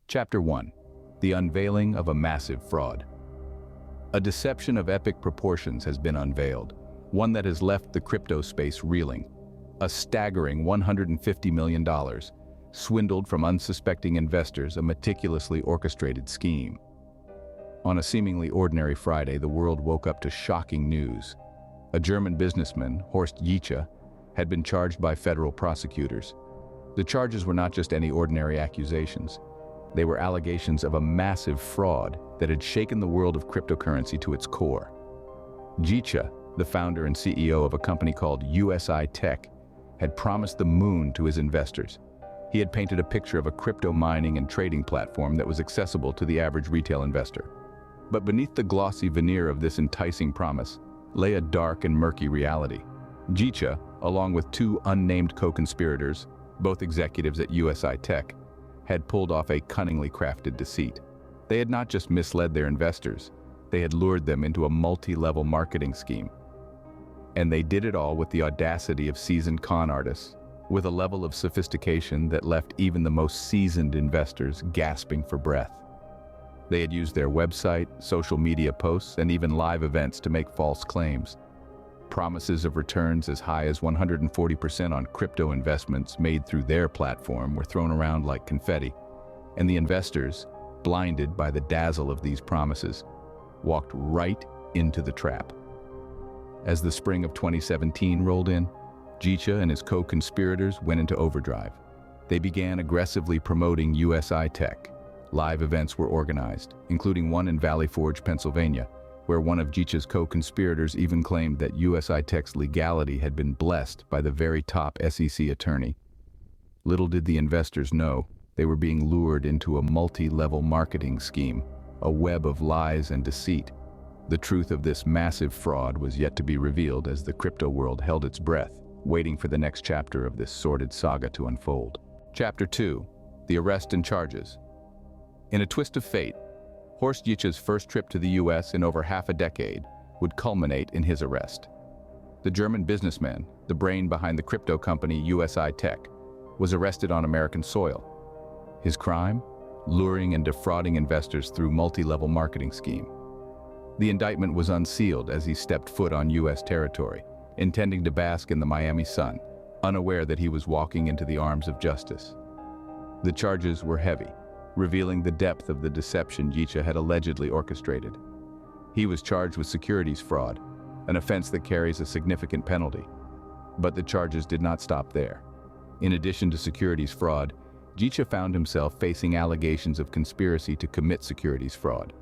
Chapter 1. The unveiling of a massive fraud. A deception of epic proportions has been unveiled, one that has left the crypto space reeling. A staggering $150 million, swindled from unsuspecting investors, a meticulously orchestrated scheme. On a seemingly ordinary Friday, the world woke up to shocking news. A German businessman, Horst Yiche, had been charged by federal prosecutors. The charges were not just any ordinary accusations. They were allegations of a massive fraud that had shaken the world of cryptocurrency to its core. Yiche, the founder and CEO of a company called USI Tech, had promised the moon to his investors. He had painted a picture of a crypto mining and trading platform that was accessible to the average retail investor. But beneath the glossy veneer of this enticing promise lay a dark and murky reality. Yiche, along with two unnamed co-conspirators, both executives at USI Tech, had pulled off a cunningly crafted deceit. They had not just misled their investors, they had lured them into a multi-level marketing scheme. And they did it all with the audacity of seasoned con artists, with a level of sophistication that left even the most seasoned investors gasping for breath. They had used their website, social media posts, and even live events to make false claims. Promises of returns as high as 140% on crypto investments made through their platform were thrown around like confetti, and the investors, blinded by the dazzle of these promises, walked right into the trap. As the spring of 2017 rolled in, Yiche and his co-conspirators went into overdrive. They began aggressively promoting USI Tech. Live events were organized, including one in Valley Forge, Pennsylvania, where one of Yiche's co-conspirators even claimed that USI Tech's legality had been blessed by the very top SEC attorney. Little did the investors know, they were being lured into a multi-level marketing scheme, a web of lies and deceit. The truth of this massive fraud was yet to be revealed as the crypto world held its breath, waiting for the next chapter of this sordid saga to unfold. Chapter 2. The arrest and charges. In a twist of fate, Horst Yiche's first trip to the US in over half a decade would culminate in his arrest. The German businessman, the brain behind the crypto company USI Tech, was arrested on American soil. His crime? Luring and defrauding investors through multi-level marketing scheme. The indictment was unsealed as he stepped foot on US territory, intending to bask in the Miami sun, unaware that he was walking into the arms of justice. The charges were heavy, revealing the depth of the deception Yiche had allegedly orchestrated. He was charged with securities fraud, an offense that carries a significant penalty. But the charges did not stop there. In addition to securities fraud, Yiche found himself facing allegations of conspiracy to commit securities fraud.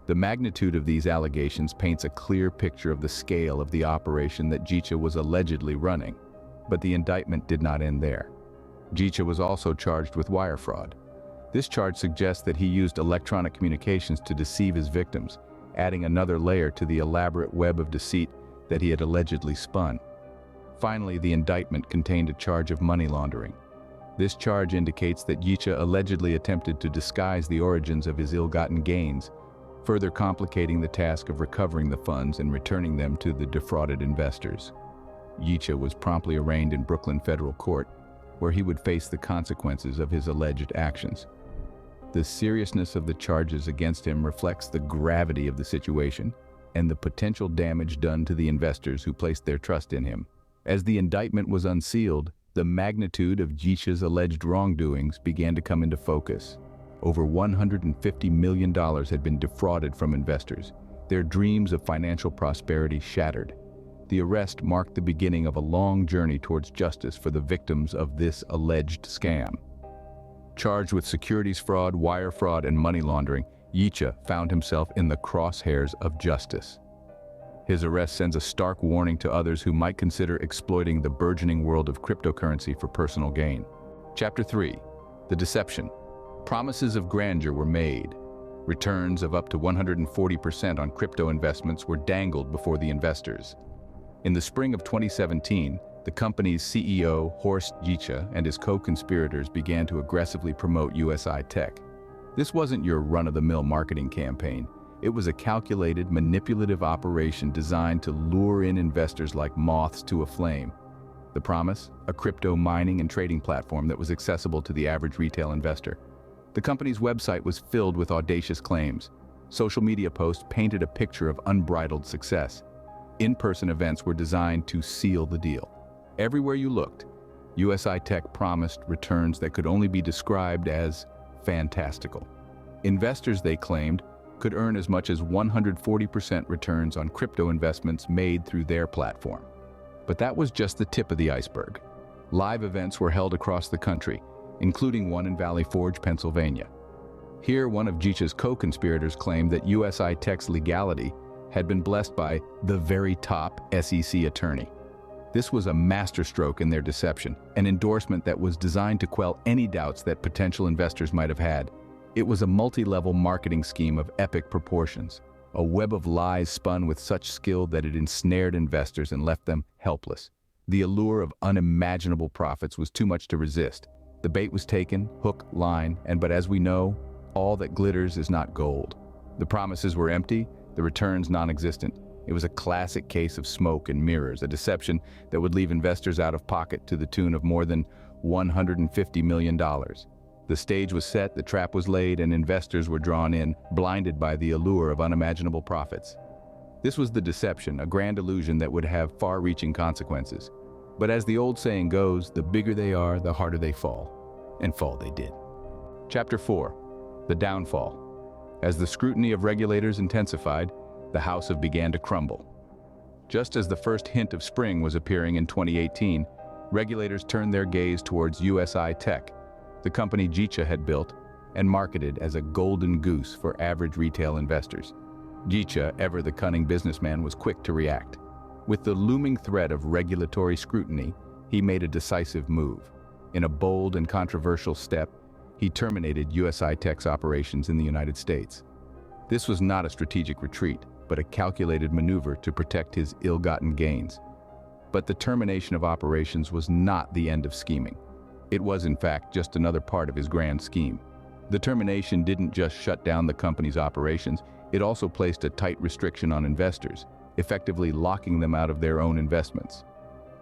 The magnitude of these allegations paints a clear picture of the scale of the operation that Yiche was allegedly running. But the indictment did not end there. Yiche was also charged with wire fraud. This charge suggests that he used electronic communications to deceive his victims, adding another layer to the elaborate web of deceit that he had allegedly spun. Finally, the indictment contained a charge of money laundering. This charge indicates that Yiche allegedly attempted to disguise the origins of his ill-gotten gains, further complicating the task of recovering the funds and returning them to the defrauded investors. Yiche was promptly arraigned in Brooklyn federal court, where he would face the consequences of his alleged actions. The seriousness of the charges against him reflects the gravity of the situation and the potential damage done to the investors who placed their trust in him. As the indictment was unsealed, the magnitude of Yiche's alleged wrongdoings began to come into focus. Over $150 million had been defrauded from investors, their dreams of financial prosperity shattered. The arrest marked the beginning of a long journey towards justice for the victims of this alleged scam. Charged with securities fraud, wire fraud, and money laundering, Yiche found himself in the crosshairs of justice. His arrest sends a stark warning to others who might consider exploiting the burgeoning world of cryptocurrency for personal gain. Chapter 3. The deception. Promises of grandeur were made. Returns of up to 140% on crypto investments were dangled before the investors. In the spring of 2017, the company's CEO, Horst Yiche, and his co-conspirators began to aggressively promote USI Tech. This wasn't your run-of-the-mill marketing campaign. It was a calculated, manipulative operation designed to lure in investors like moths to a flame. The promise? A crypto mining and trading platform that was accessible to the average retail investor. The company's website was filled with audacious claims. Social media posts painted a picture of unbridled success. In-person events were designed to seal the deal. Everywhere you looked, USI Tech promised returns that could only be described as fantastical. Investors, they claimed, could earn as much as 140% returns on crypto investments made through their platform. But that was just the tip of the iceberg. Live events were held across the country, including one in Valley Forge, Pennsylvania. Here, one of Jicha's co-conspirators claimed that USI Tech's legality had been blessed by the very top SEC attorney. This was a masterstroke in their deception, an endorsement that was designed to quell any doubts that potential investors might have had. It was a multi-level marketing scheme of epic proportions, a web of lies spun with such skill that it ensnared investors and left them helpless. The allure of unimaginable profits was too much to resist. The bait was taken, hook, line, but as we know, all that glitters is not gold. The promises were empty, the returns non-existent. It was a classic case of smoke and mirrors, a deception that would leave investors out of pocket to the tune of more than $150 million. The stage was set, the trap was laid, and investors were drawn in, blinded by the allure of unimaginable profits. This was the deception, a grand illusion that would have far-reaching consequences. But as the old saying goes, the bigger they are, the harder they fall. And fall they did. Chapter 4. The Downfall. As the scrutiny of regulators intensified, the house began to crumble. Just as the first hint of spring was appearing in 2018, regulators turned their gaze towards USI Tech, the company Jicha had built and marketed as a golden goose for average retail investors. Jicha, ever the cunning businessman, was quick to react. With the looming threat of regulatory scrutiny, he made a decisive move. In a bold and controversial step, he terminated USI Tech's operations in the United States. This was not a strategic retreat, but a calculated maneuver to protect his ill-gotten gains. But the termination of operations was not the end of scheming. It was, in fact, just another part of his grand scheme. The termination didn't just shut down the company's operations, it also placed a tight restriction on investors, effectively locking them out of their own investments.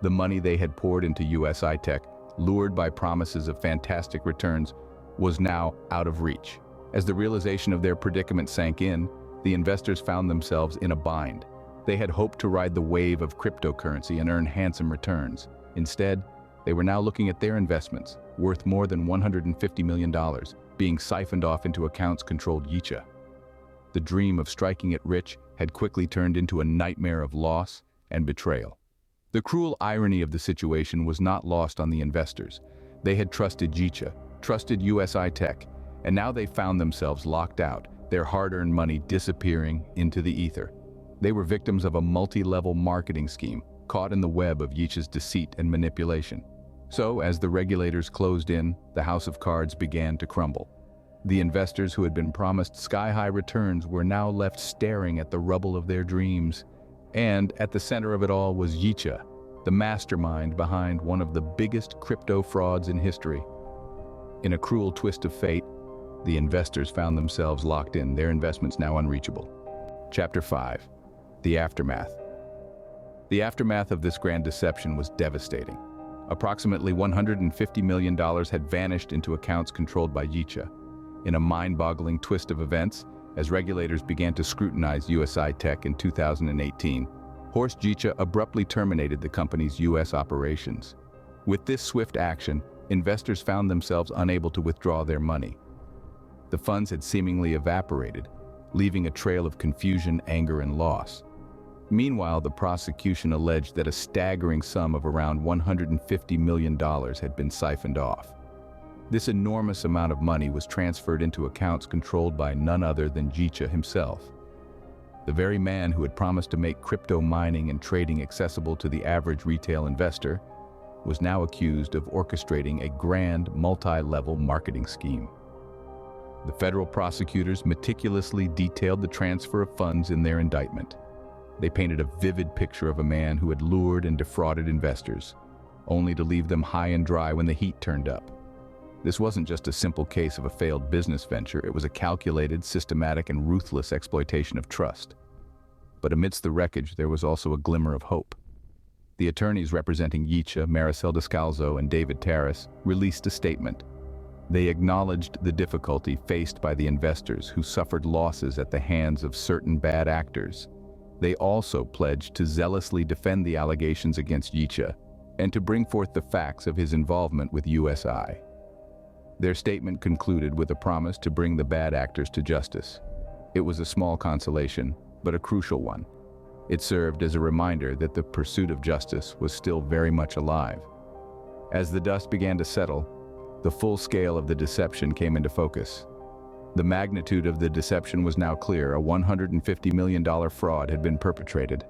The money they had poured into USI Tech, lured by promises of fantastic returns, was now out of reach. As the realization of their predicament sank in, the investors found themselves in a bind. They had hoped to ride the wave of cryptocurrency and earn handsome returns. Instead, they were now looking at their investments, worth more than $150 million, being siphoned off into accounts controlled Jicha. The dream of striking it rich had quickly turned into a nightmare of loss and betrayal. The cruel irony of the situation was not lost on the investors. They had trusted Jicha, trusted USI Tech, and now they found themselves locked out, their hard-earned money disappearing into the ether. They were victims of a multi-level marketing scheme, caught in the web of Jicha's deceit and manipulation. So, as the regulators closed in, the house of cards began to crumble. The investors who had been promised sky-high returns were now left staring at the rubble of their dreams. And at the center of it all was Jicha, the mastermind behind one of the biggest crypto frauds in history. In a cruel twist of fate, the investors found themselves locked in, their investments now unreachable. Chapter 5. The Aftermath. The aftermath of this grand deception was devastating. Approximately $150 million had vanished into accounts controlled by Jicha. In a mind-boggling twist of events, as regulators began to scrutinize USI Tech in 2018, Horst Jicha abruptly terminated the company's U.S. operations. With this swift action, investors found themselves unable to withdraw their money. The funds had seemingly evaporated, leaving a trail of confusion, anger, and loss. Meanwhile, the prosecution alleged that a staggering sum of around $150 million had been siphoned off. This enormous amount of money was transferred into accounts controlled by none other than Jicha himself. The very man who had promised to make crypto mining and trading accessible to the average retail investor was now accused of orchestrating a grand, multi-level marketing scheme. The federal prosecutors meticulously detailed the transfer of funds in their indictment. They painted a vivid picture of a man who had lured and defrauded investors, only to leave them high and dry when the heat turned up. This wasn't just a simple case of a failed business venture, it was a calculated, systematic, and ruthless exploitation of trust. But amidst the wreckage, there was also a glimmer of hope. The attorneys representing Jicha, Maricel Descalzo, and David Terrace released a statement. They acknowledged the difficulty faced by the investors who suffered losses at the hands of certain bad actors. They also pledged to zealously defend the allegations against Yicha and to bring forth the facts of his involvement with USI. Their statement concluded with a promise to bring the bad actors to justice. It was a small consolation, but a crucial one. It served as a reminder that the pursuit of justice was still very much alive. As the dust began to settle, the full scale of the deception came into focus. The magnitude of the deception was now clear. A $150 million fraud had been perpetrated.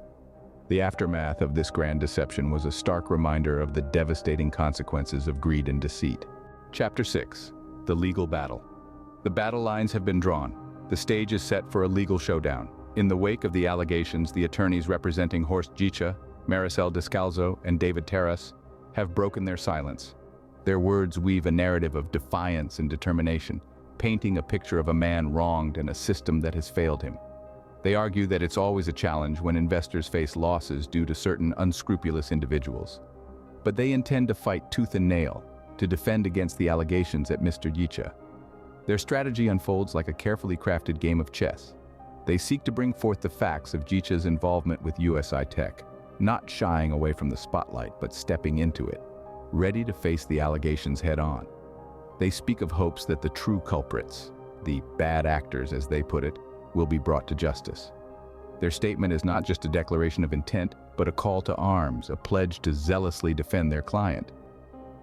The aftermath of this grand deception was a stark reminder of the devastating consequences of greed and deceit. Chapter 6. The Legal Battle. The battle lines have been drawn. The stage is set for a legal showdown. In the wake of the allegations, the attorneys representing Horst Yicha, Maricel Descalzo, and David Terras have broken their silence. Their words weave a narrative of defiance and determination, painting a picture of a man wronged and a system that has failed him. They argue that it's always a challenge when investors face losses due to certain unscrupulous individuals. But they intend to fight tooth and nail to defend against the allegations at Mr. Yicha. Their strategy unfolds like a carefully crafted game of chess. They seek to bring forth the facts of Yicha's involvement with USI Tech, not shying away from the spotlight but stepping into it, ready to face the allegations head-on. They speak of hopes that the true culprits, the bad actors as they put it, will be brought to justice. Their statement is not just a declaration of intent, but a call to arms, a pledge to zealously defend their client.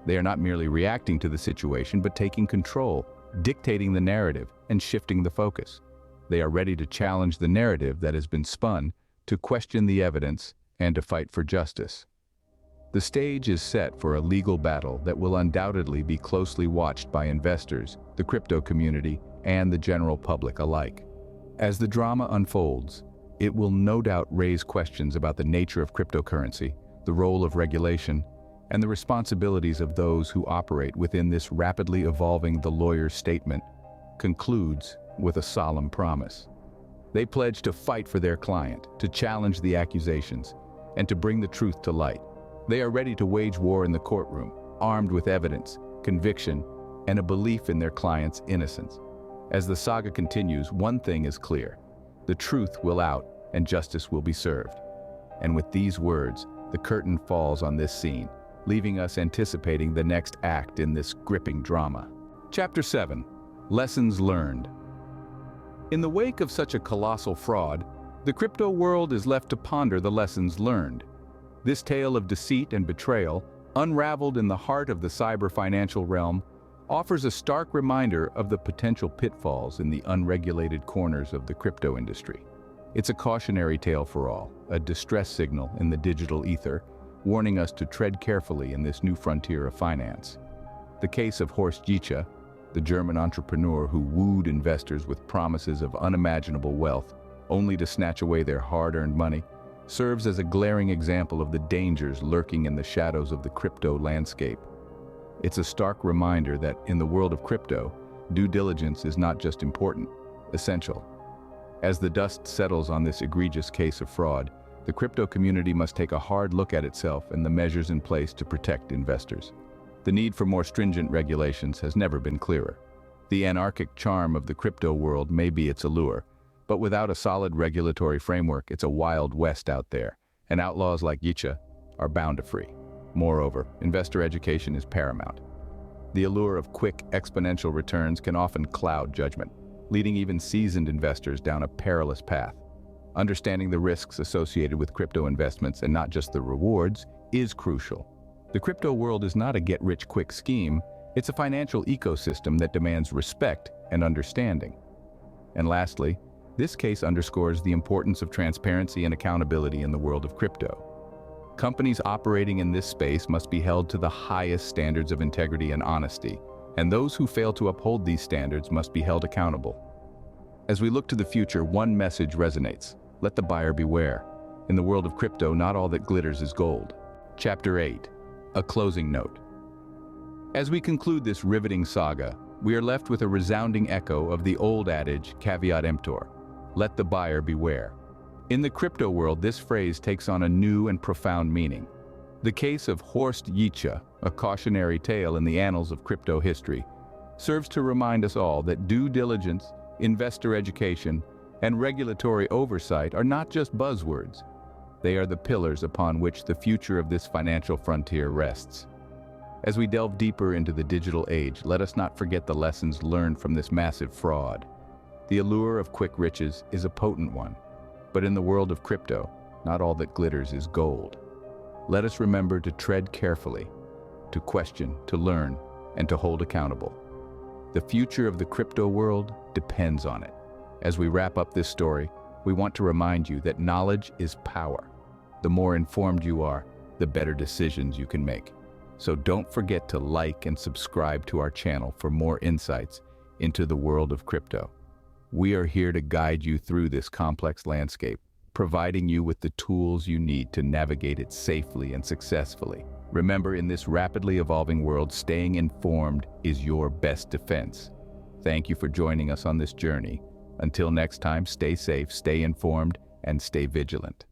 They are not merely reacting to the situation, but taking control, dictating the narrative, and shifting the focus. They are ready to challenge the narrative that has been spun, to question the evidence, and to fight for justice. The stage is set for a legal battle that will undoubtedly be closely watched by investors, the crypto community, and the general public alike. As the drama unfolds, it will no doubt raise questions about the nature of cryptocurrency, the role of regulation, and the responsibilities of those who operate within this rapidly evolving. The lawyer's statement concludes with a solemn promise. They pledge to fight for their client, to challenge the accusations, and to bring the truth to light. They are ready to wage war in the courtroom, armed with evidence, conviction, and a belief in their client's innocence. As the saga continues, one thing is clear: the truth will out and justice will be served. And with these words, the curtain falls on this scene, leaving us anticipating the next act in this gripping drama. Chapter 7. Lessons Learned. In the wake of such a colossal fraud, the crypto world is left to ponder the lessons learned. This tale of deceit and betrayal, unraveled in the heart of the cyber financial realm, offers a stark reminder of the potential pitfalls in the unregulated corners of the crypto industry. It's a cautionary tale for all, a distress signal in the digital ether, warning us to tread carefully in this new frontier of finance. The case of Horst Yicha, the German entrepreneur who wooed investors with promises of unimaginable wealth, only to snatch away their hard-earned money, serves as a glaring example of the dangers lurking in the shadows of the crypto landscape. It's a stark reminder that, in the world of crypto, due diligence is not just important, essential. As the dust settles on this egregious case of fraud, the crypto community must take a hard look at itself and the measures in place to protect investors. The need for more stringent regulations has never been clearer. The anarchic charm of the crypto world may be its allure, but without a solid regulatory framework, it's a wild west out there, and outlaws like Yicha are bound to free. Moreover, investor education is paramount. The allure of quick, exponential returns can often cloud judgment, leading even seasoned investors down a perilous path. Understanding the risks associated with crypto investments and not just the rewards is crucial. The crypto world is not a get-rich-quick scheme, it's a financial ecosystem that demands respect and understanding. And lastly, this case underscores the importance of transparency and accountability in the world of crypto. Companies operating in this space must be held to the highest standards of integrity and honesty, and those who fail to uphold these standards must be held accountable. As we look to the future, one message resonates: let the buyer beware. In the world of crypto, not all that glitters is gold. Chapter 8. A closing note. As we conclude this riveting saga, we are left with a resounding echo of the old adage, caveat emptor: let the buyer beware. In the crypto world, this phrase takes on a new and profound meaning. The case of Horst Yicha, a cautionary tale in the annals of crypto history, serves to remind us all that due diligence, investor education, and regulatory oversight are not just buzzwords. They are the pillars upon which the future of this financial frontier rests. As we delve deeper into the digital age, let us not forget the lessons learned from this massive fraud. The allure of quick riches is a potent one, but in the world of crypto, not all that glitters is gold. Let us remember to tread carefully, to question, to learn, and to hold accountable. The future of the crypto world depends on it. As we wrap up this story, we want to remind you that knowledge is power. The more informed you are, the better decisions you can make. So don't forget to like and subscribe to our channel for more insights into the world of crypto. We are here to guide you through this complex landscape, providing you with the tools you need to navigate it safely and successfully. Remember, in this rapidly evolving world, staying informed is your best defense. Thank you for joining us on this journey. Until next time, stay safe, stay informed, and stay vigilant.